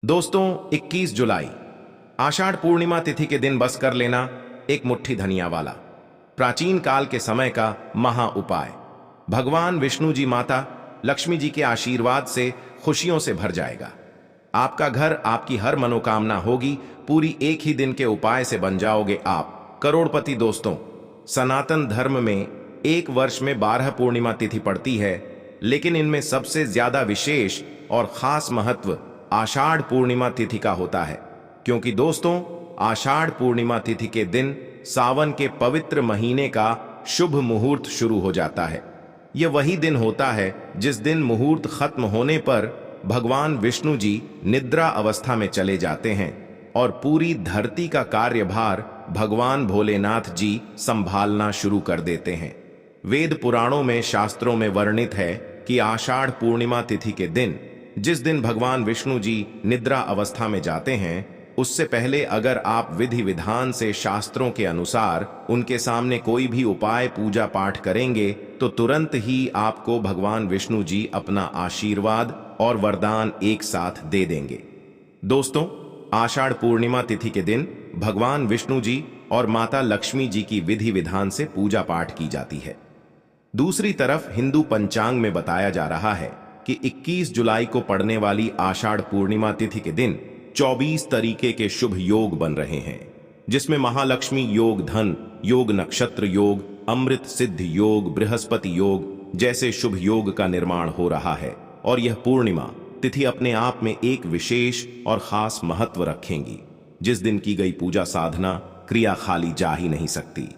दोस्तों 21 जुलाई आषाढ़ पूर्णिमा तिथि के दिन बस कर लेना एक मुट्ठी धनिया वाला प्राचीन काल के समय का महा उपाय भगवान विष्णु जी माता लक्ष्मी जी के आशीर्वाद से खुशियों से भर जाएगा। आपका घर, आपकी हर मनोकामना होगी पूरी। एक ही दिन के उपाय से बन जाओगे आप करोड़पति। दोस्तों, सनातन धर्म में एक वर्ष में 12 पूर्णिमा तिथि पड़ती है, लेकिन इनमें सबसे ज्यादा विशेष और खास महत्व आषाढ़ पूर्णिमा तिथि का होता है। क्योंकि दोस्तों, आषाढ़ पूर्णिमा तिथि के दिन सावन के पवित्र महीने का शुभ मुहूर्त शुरू हो जाता है। यह वही दिन होता है जिस दिन मुहूर्त खत्म होने पर भगवान विष्णु जी निद्रा अवस्था में चले जाते हैं और पूरी धरती का कार्यभार भगवान भोलेनाथ जी संभालना शुरू कर देते हैं। वेद पुराणों में, शास्त्रों में वर्णित है कि आषाढ़ पूर्णिमा तिथि के दिन, जिस दिन भगवान विष्णु जी निद्रा अवस्था में जाते हैं, उससे पहले अगर आप विधि विधान से शास्त्रों के अनुसार उनके सामने कोई भी उपाय, पूजा पाठ करेंगे तो तुरंत ही आपको भगवान विष्णु जी अपना आशीर्वाद और वरदान एक साथ दे देंगे। दोस्तों, आषाढ़ पूर्णिमा तिथि के दिन भगवान विष्णु जी और माता लक्ष्मी जी की विधि विधान से पूजा पाठ की जाती है। दूसरी तरफ हिंदू पंचांग में बताया जा रहा है कि 21 जुलाई को पड़ने वाली आषाढ़ पूर्णिमा तिथि के दिन 24 तरीके के शुभ योग बन रहे हैं, जिसमें महालक्ष्मी योग, धन योग, नक्षत्र योग, अमृत सिद्ध योग, बृहस्पति योग जैसे शुभ योग का निर्माण हो रहा है। और यह पूर्णिमा तिथि अपने आप में एक विशेष और खास महत्व रखेंगी। जिस दिन की गई पूजा साधना क्रिया खाली जा ही नहीं सकती।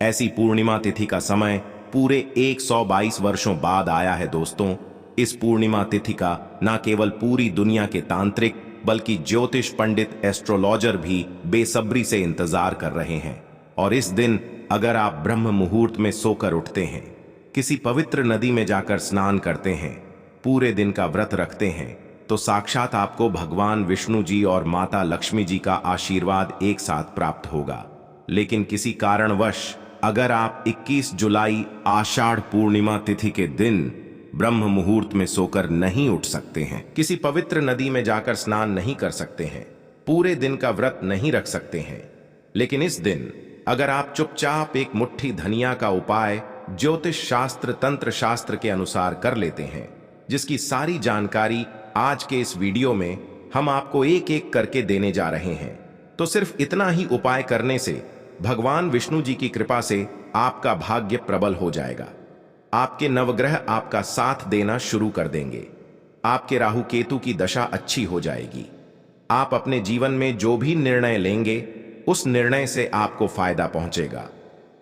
ऐसी पूर्णिमा तिथि का समय पूरे 122 वर्षों बाद आया है। दोस्तों, इस पूर्णिमा तिथि का न केवल पूरी दुनिया के तांत्रिक बल्कि ज्योतिष पंडित, एस्ट्रोलॉजर भी बेसब्री से इंतजार कर रहे हैं। और इस दिन अगर आप ब्रह्म मुहूर्त में सोकर उठते हैं, किसी पवित्र नदी में जाकर स्नान करते हैं, पूरे दिन का व्रत रखते हैं, तो साक्षात आपको भगवान विष्णु जी और माता लक्ष्मी जी का आशीर्वाद एक साथ प्राप्त होगा। लेकिन किसी कारणवश अगर आप 21 जुलाई आषाढ़ पूर्णिमा तिथि के दिन ब्रह्म मुहूर्त में सोकर नहीं उठ सकते हैं, किसी पवित्र नदी में जाकर स्नान नहीं कर सकते हैं, पूरे दिन का व्रत नहीं रख सकते हैं, लेकिन इस दिन अगर आप चुपचाप एक मुट्ठी धनिया का उपाय ज्योतिष शास्त्र, तंत्र शास्त्र के अनुसार कर लेते हैं, जिसकी सारी जानकारी आज के इस वीडियो में हम आपको एक एक करके देने जा रहे हैं, तो सिर्फ इतना ही उपाय करने से भगवान विष्णु जी की कृपा से आपका भाग्य प्रबल हो जाएगा। आपके नवग्रह आपका साथ देना शुरू कर देंगे। आपके राहु केतु की दशा अच्छी हो जाएगी। आप अपने जीवन में जो भी निर्णय लेंगे, उस निर्णय से आपको फायदा पहुंचेगा।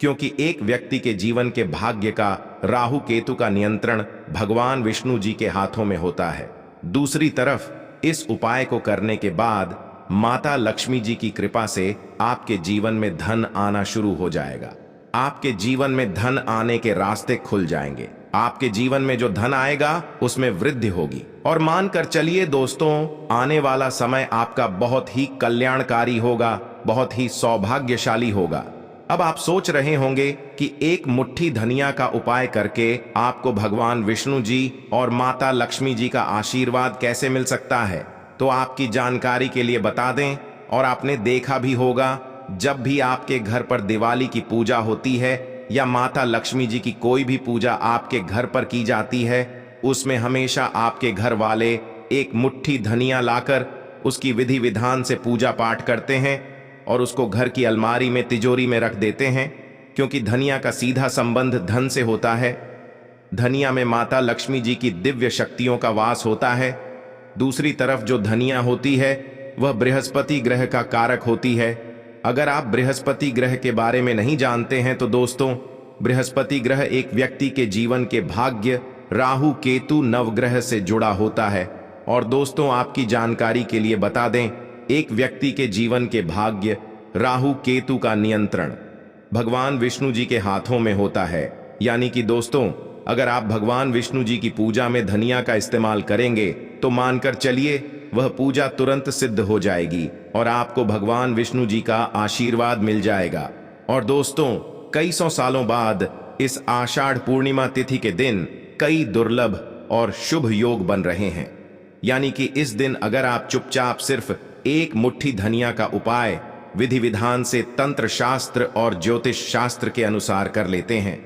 क्योंकि एक व्यक्ति के जीवन के भाग्य का, राहु केतु का नियंत्रण भगवान विष्णु जी के हाथों में होता है। दूसरी तरफ इस उपाय को करने के बाद माता लक्ष्मी जी की कृपा से आपके जीवन में धन आना शुरू हो जाएगा। आपके जीवन में धन आने के रास्ते खुल जाएंगे। आपके जीवन में जो धन आएगा उसमें वृद्धि होगी। और मानकर चलिए दोस्तों, आने वाला समय आपका बहुत ही कल्याणकारी होगा, बहुत ही सौभाग्यशाली होगा। अब आप सोच रहे होंगे कि एक मुट्ठी धनिया का उपाय करके आपको भगवान विष्णु जी और माता लक्ष्मी जी का आशीर्वाद कैसे मिल सकता है। तो आपकी जानकारी के लिए बता दें, और आपने देखा भी होगा, जब भी आपके घर पर दिवाली की पूजा होती है या माता लक्ष्मी जी की कोई भी पूजा आपके घर पर की जाती है, उसमें हमेशा आपके घर वाले एक मुट्ठी धनिया लाकर उसकी विधि विधान से पूजा पाठ करते हैं और उसको घर की अलमारी में, तिजोरी में रख देते हैं। क्योंकि धनिया का सीधा संबंध धन से होता है। धनिया में माता लक्ष्मी जी की दिव्य शक्तियों का वास होता है। दूसरी तरफ जो धनिया होती है वह बृहस्पति ग्रह का कारक होती है। अगर आप बृहस्पति ग्रह के बारे में नहीं जानते हैं तो दोस्तों, बृहस्पति ग्रह एक व्यक्ति के जीवन के भाग्य, राहु केतु नवग्रह से जुड़ा होता है। और दोस्तों, आपकी जानकारी के लिए बता दें, एक व्यक्ति के जीवन के भाग्य, राहु केतु का नियंत्रण भगवान विष्णु जी के हाथों में होता है। यानी कि दोस्तों, अगर आप भगवान विष्णु जी की पूजा में धनिया का इस्तेमाल करेंगे तो मानकर चलिए वह पूजा तुरंत सिद्ध हो जाएगी और आपको भगवान विष्णु जी का आशीर्वाद मिल जाएगा। और दोस्तों, कई सौ सालों बाद इस आषाढ़ पूर्णिमा तिथि के दिन कई दुर्लभ और शुभ योग बन रहे हैं। यानी कि इस दिन अगर आप चुपचाप सिर्फ एक मुट्ठी धनिया का उपाय विधि विधान से तंत्र शास्त्र और ज्योतिष शास्त्र के अनुसार कर लेते हैं,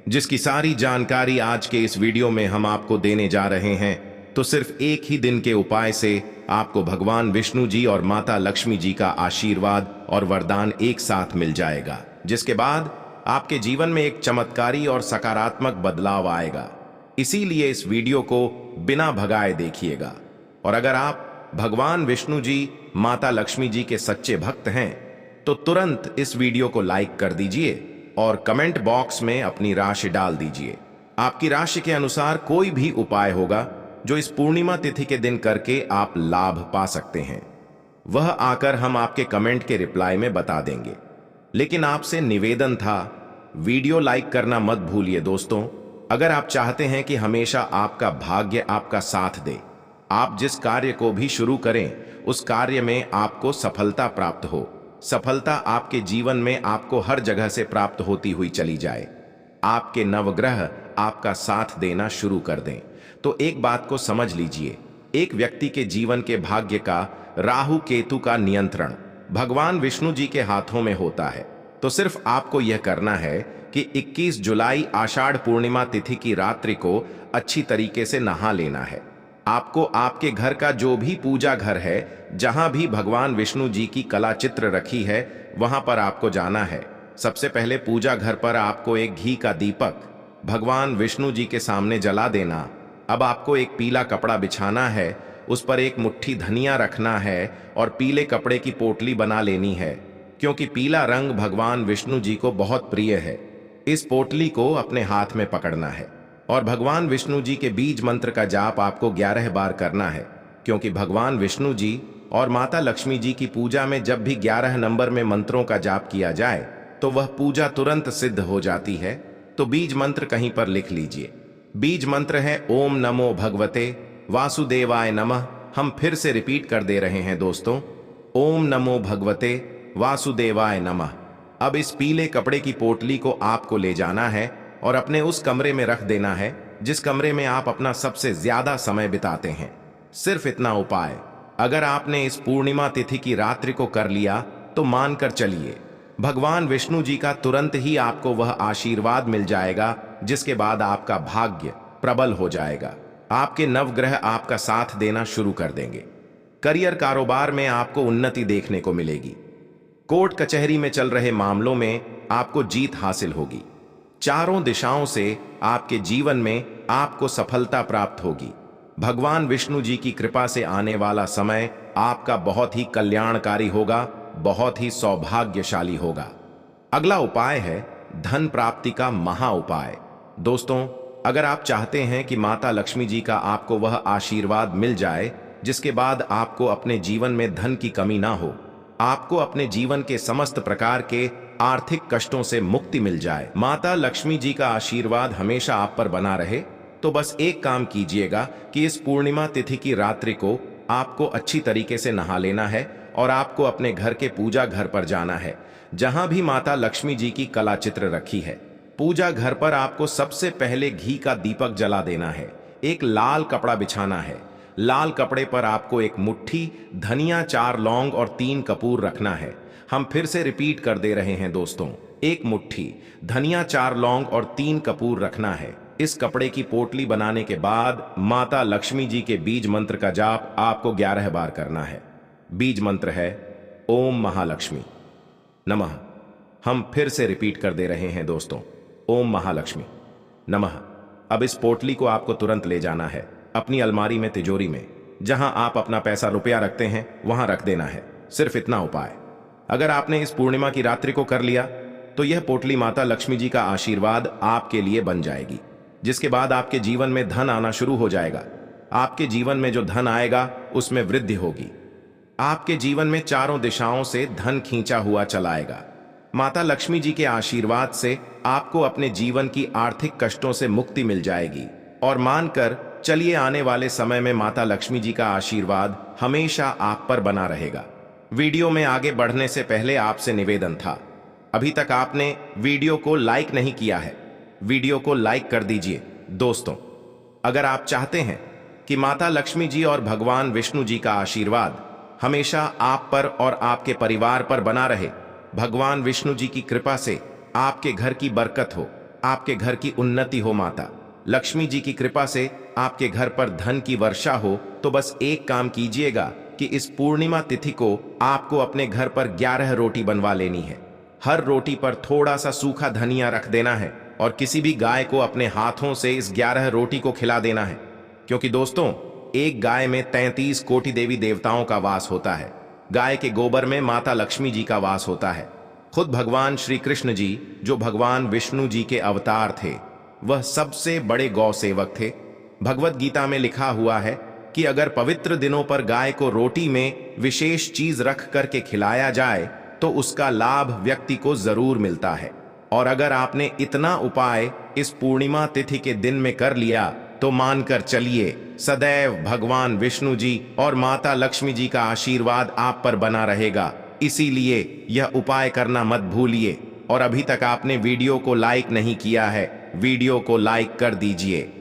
जिसकी सारी जानकारी आज के इस वीडियो में हम आपको देने जा रहे हैं, तो सिर्फ एक ही दिन के उपाय से आपको भगवान विष्णु जी और माता लक्ष्मी जी का आशीर्वाद और वरदान एक साथ मिल जाएगा, जिसके बाद आपके जीवन में एक चमत्कारी और सकारात्मक बदलाव आएगा। इसीलिए इस वीडियो को बिना भगाए देखिएगा। और अगर आप भगवान विष्णु जी माता लक्ष्मी जी के सच्चे भक्त हैं तो तुरंत इस वीडियो को लाइक कर दीजिए और कमेंट बॉक्स में अपनी राशि डाल दीजिए। आपकी राशि के अनुसार कोई भी उपाय होगा जो इस पूर्णिमा तिथि के दिन करके आप लाभ पा सकते हैं, वह आकर हम आपके कमेंट के रिप्लाई में बता देंगे। लेकिन आपसे निवेदन था, वीडियो लाइक करना मत भूलिए दोस्तों। अगर आप चाहते हैं कि हमेशा आपका भाग्य आपका साथ दे, आप जिस कार्य को भी शुरू करें उस कार्य में आपको सफलता प्राप्त हो, सफलता आपके जीवन में आपको हर जगह से प्राप्त होती हुई चली जाए, आपके नवग्रह आपका साथ देना शुरू कर दें, तो एक बात को समझ लीजिए, एक व्यक्ति के जीवन के भाग्य का राहु केतु का नियंत्रण भगवान विष्णु जी के हाथों में होता है। तो सिर्फ आपको यह करना है कि 21 जुलाई आषाढ़ पूर्णिमा तिथि की रात्रि को अच्छी तरीके से नहा लेना है। आपको आपके घर का जो भी पूजा घर है, जहां भी भगवान विष्णु जी की कला चित्र रखी है, वहां पर आपको जाना है। सबसे पहले पूजा घर पर आपको एक घी का दीपक भगवान विष्णु जी के सामने जला देना। अब आपको एक पीला कपड़ा बिछाना है, उस पर एक मुट्ठी धनिया रखना है और पीले कपड़े की पोटली बना लेनी है, क्योंकि पीला रंग भगवान विष्णु जी को बहुत प्रिय है। इस पोटली को अपने हाथ में पकड़ना है और भगवान विष्णु जी के बीज मंत्र का जाप आपको 11 बार करना है, क्योंकि भगवान विष्णु जी और माता लक्ष्मी जी की पूजा में जब भी 11 नंबर में मंत्रों का जाप किया जाए तो वह पूजा तुरंत सिद्ध हो जाती है। तो बीज मंत्र कहीं पर लिख लीजिए। बीज मंत्र है ओम नमो भगवते वासुदेवाय नमः। हम फिर से रिपीट कर दे रहे हैं दोस्तों, ओम नमो भगवते वासुदेवाय नमः। अब इस पीले कपड़े की पोटली को आपको ले जाना है और अपने उस कमरे में रख देना है जिस कमरे में आप अपना सबसे ज्यादा समय बिताते हैं। सिर्फ इतना उपाय अगर आपने इस पूर्णिमा तिथि की रात्रि को कर लिया तो मानकर चलिए, भगवान विष्णु जी का तुरंत ही आपको वह आशीर्वाद मिल जाएगा, जिसके बाद आपका भाग्य प्रबल हो जाएगा। आपके नवग्रह आपका साथ देना शुरू कर देंगे। करियर कारोबार में आपको उन्नति देखने को मिलेगी। कोर्ट कचहरी में चल रहे मामलों में आपको जीत हासिल होगी। चारों दिशाओं से आपके जीवन में आपको सफलता प्राप्त होगी। भगवान विष्णु जी की कृपा से आने वाला समय आपका बहुत ही कल्याणकारी होगा, बहुत ही सौभाग्यशाली होगा। अगला उपाय है धन प्राप्ति का महा उपाय। दोस्तों, अगर आप चाहते हैं कि माता लक्ष्मी जी का आपको वह आशीर्वाद मिल जाए जिसके बाद आपको अपने जीवन में धन की कमी ना हो, आपको अपने जीवन के समस्त प्रकार के आर्थिक कष्टों से मुक्ति मिल जाए, माता लक्ष्मी जी का आशीर्वाद हमेशा आप पर बना रहे, तो बस एक काम कीजिएगा कि इस पूर्णिमा तिथि की रात्रि को आपको अच्छी तरीके से नहा लेना है और आपको अपने घर के पूजा घर पर जाना है जहां भी माता लक्ष्मी जी की कला चित्र रखी है। पूजा घर पर आपको सबसे पहले घी का दीपक जला देना है, एक लाल कपड़ा बिछाना है। लाल कपड़े पर आपको एक मुट्ठी धनिया, 4 लौंग और 3 कपूर रखना है। हम फिर से रिपीट कर दे रहे हैं दोस्तों, एक मुट्ठी धनिया, 4 लौंग और 3 कपूर रखना है। इस कपड़े की पोटली बनाने के बाद माता लक्ष्मी जी के बीज मंत्र का जाप आपको 11 बार करना है। बीज मंत्र है ओम महालक्ष्मी नमः। हम फिर से रिपीट कर दे रहे हैं दोस्तों, ओम महालक्ष्मी नमः। अब इस पोटली को आपको तुरंत ले जाना है अपनी अलमारी में, तिजोरी में, जहां आप अपना पैसा रुपया रखते हैं वहां रख देना है। सिर्फ इतना उपाय अगर आपने इस पूर्णिमा की रात्रि को कर लिया तो यह पोटली माता लक्ष्मी जी का आशीर्वाद आपके लिए बन जाएगी, जिसके बाद आपके जीवन में धन आना शुरू हो जाएगा। आपके जीवन में जो धन आएगा उसमें वृद्धि होगी। आपके जीवन में चारों दिशाओं से धन खींचा हुआ चलाएगा। माता लक्ष्मी जी के आशीर्वाद से आपको अपने जीवन की आर्थिक कष्टों से मुक्ति मिल जाएगी। और मानकर चलिए, आने वाले समय में माता लक्ष्मी जी का आशीर्वाद हमेशा आप पर बना रहेगा। वीडियो में आगे बढ़ने से पहले आपसे निवेदन था, अभी तक आपने वीडियो को लाइक नहीं किया है, वीडियो को लाइक कर दीजिए। दोस्तों, अगर आप चाहते हैं कि माता लक्ष्मी जी और भगवान विष्णु जी का आशीर्वाद हमेशा आप पर और आपके परिवार पर बना रहे। भगवान विष्णु जी की कृपा से आपके घर की बरकत हो, आपके घर की उन्नति हो। माता लक्ष्मी जी की कृपा से आपके घर पर धन की वर्षा हो। तो बस एक काम कीजिएगा कि इस पूर्णिमा तिथि को आपको अपने घर पर 11 रोटी बनवा लेनी है। हर रोटी पर थोड़ा सा सूखा धनिया रख देना है और किसी भी गाय को अपने हाथों से इस 11 रोटी को खिला देना है। क्योंकि दोस्तों, एक गाय में 33 कोटि देवी देवताओं का वास होता है। गाय के गोबर में माता लक्ष्मी जी का वास होता है। खुद भगवान श्री कृष्ण जी, जो भगवान विष्णु जी के अवतार थे, वह सबसे बड़े गौ सेवक थे। भगवत गीता में लिखा हुआ है कि अगर पवित्र दिनों पर गाय को रोटी में विशेष चीज रख करके खिलाया जाए तो उसका लाभ व्यक्ति को जरूर मिलता है। और अगर आपने इतना उपाय इस पूर्णिमा तिथि के दिन में कर लिया तो मानकर चलिए सदैव भगवान विष्णु जी और माता लक्ष्मी जी का आशीर्वाद आप पर बना रहेगा। इसीलिए यह उपाय करना मत भूलिए। और अभी तक आपने वीडियो को लाइक नहीं किया है, वीडियो को लाइक कर दीजिए।